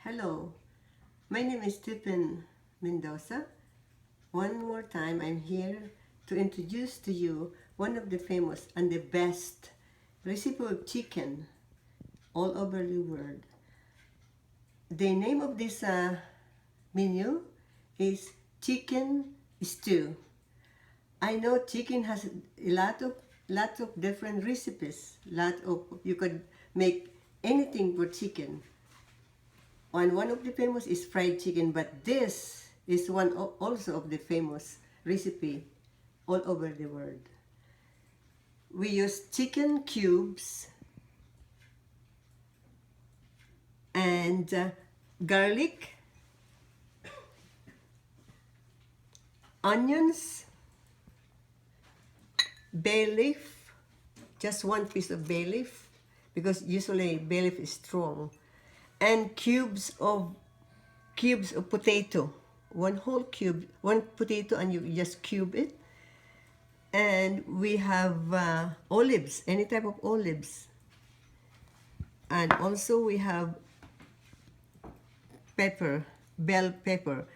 Hello, my name is Stephen Mendoza. One more time, I'm here to introduce to you one of the famous and the best recipe of chicken all over the world. The name of this menu is chicken stew. I know chicken has a lot of different recipes. You could make anything for chicken. And one of the famous is fried chicken, but this is one also of the famous recipe all over the world. We use chicken cubes and garlic, onions, bay leaf, just one piece of bay leaf because usually bay leaf is strong, and cubes of potato, one whole cube, one potato, and you just cube it. And we have olives, any type of olives, and also we have pepper, bell pepper,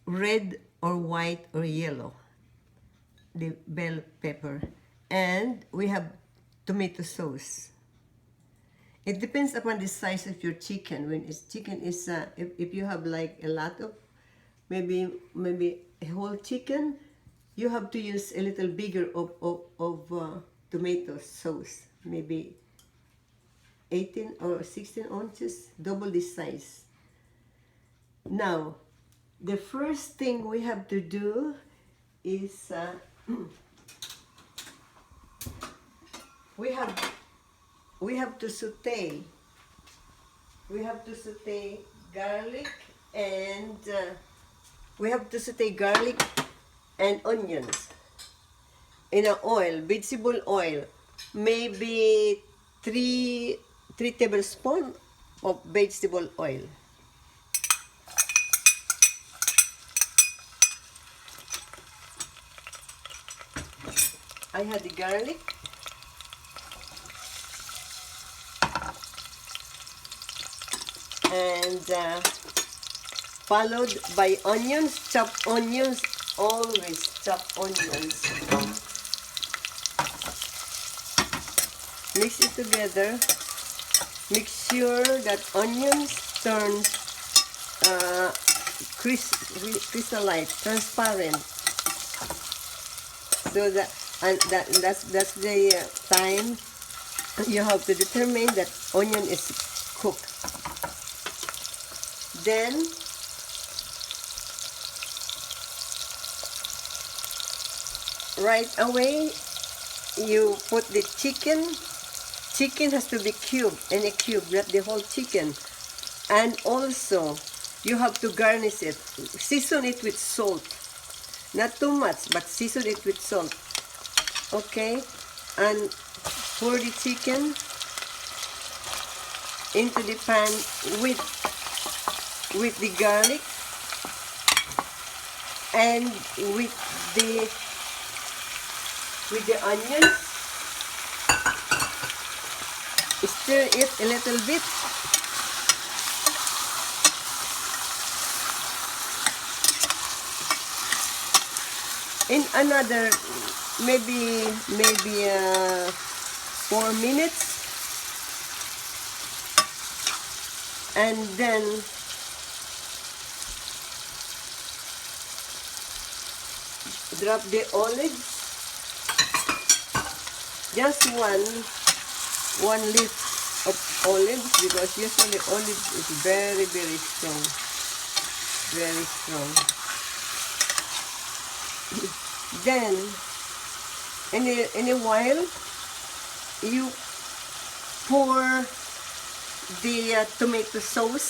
red or white or yellow, the bell pepper, and we have tomato sauce. It depends upon the size of your chicken. When it's chicken is if you have like a lot of maybe a whole chicken, you have to use a little bigger of tomato sauce, maybe 18 or 16 ounces, double this size. Now, the first thing we have to do is we have to saute. We have to saute garlic and onions in an oil, vegetable oil, maybe three tablespoons of vegetable oil. I had the garlic, and followed by onions, chopped onions, always chopped onions. Mix it together. Make sure that onions turn crystalline, transparent. So that's the time you have to determine that onion is cooked. Then right away you put the chicken. Chicken has to be cubed, in a cube, not the whole chicken. And also you have to garnish it. Season it with salt. Not too much, but season it with salt. Okay? And pour the chicken into the pan with the garlic and with the onions. Stir it a little bit. In another maybe 4 minutes, and then drop the olives, just one leaf of olives, because usually olives is very strong, very strong. Then in a while you pour the tomato sauce.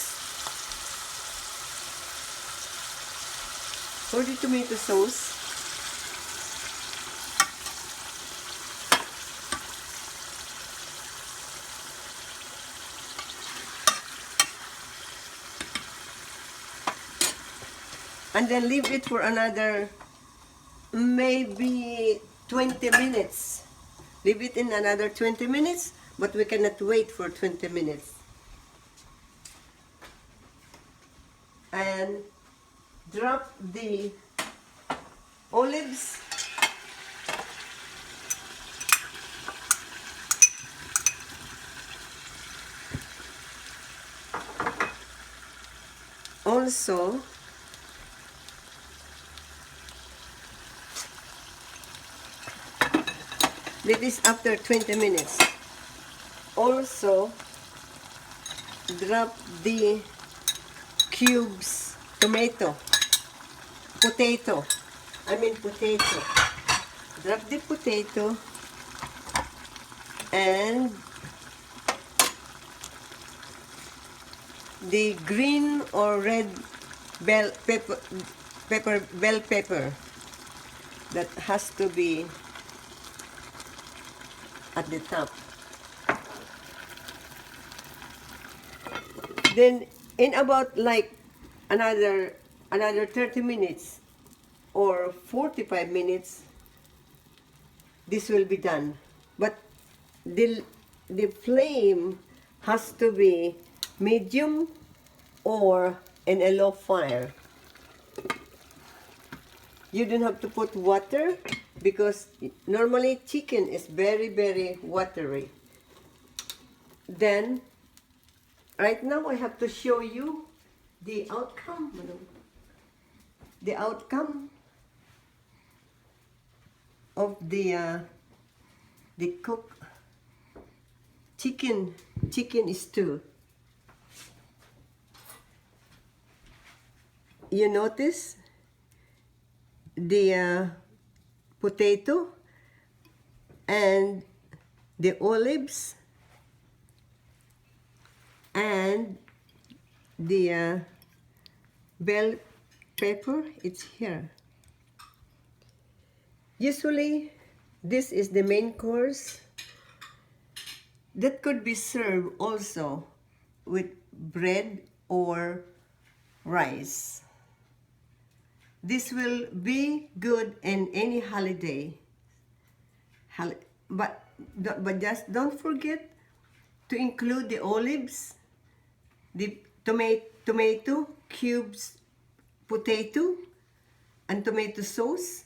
Pour the tomato sauce. And then leave it for another maybe 20 minutes. Leave it in another 20 minutes, but we cannot wait for 20 minutes. and drop the olives. Also, this is after 20 minutes. Also, drop the cubes potato. Potato. Drop the potato and the green or red bell pepper that has to be at the top. Then in about like another 30 minutes or 45 minutes, this will be done. But the flame has to be medium or in a low fire. You don't have to put water because normally chicken is very, very watery. Then, right now I have to show you the outcome. The outcome of the cooked chicken stew. You notice the potato and the olives and the bell pepper, it's here. Usually this is the main course that could be served also with bread or rice. This will be good in any holiday. But just don't forget to include the olives, the tomato cubes, potato, and tomato sauce,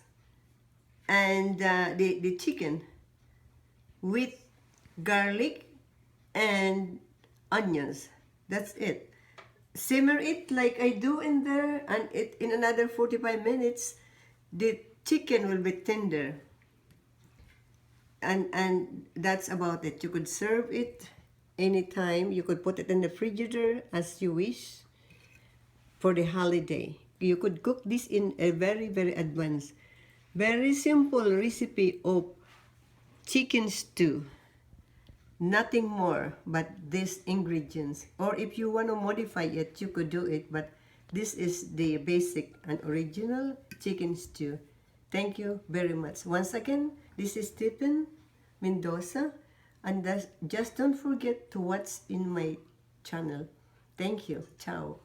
and the chicken with garlic and onions. That's it. Simmer it like I do in there, and in another 45 minutes, the chicken will be tender. And that's about it. You could serve it anytime. You could put it in the refrigerator as you wish for the holiday. You could cook this in a very, very advanced, very simple recipe of chicken stew. Nothing more but these ingredients. Or if you want to modify it, you could do it. But this is the basic and original chicken stew. Thank you very much. Once again, this is Stephen Mendoza. And just don't forget to watch in my channel. Thank you. Ciao.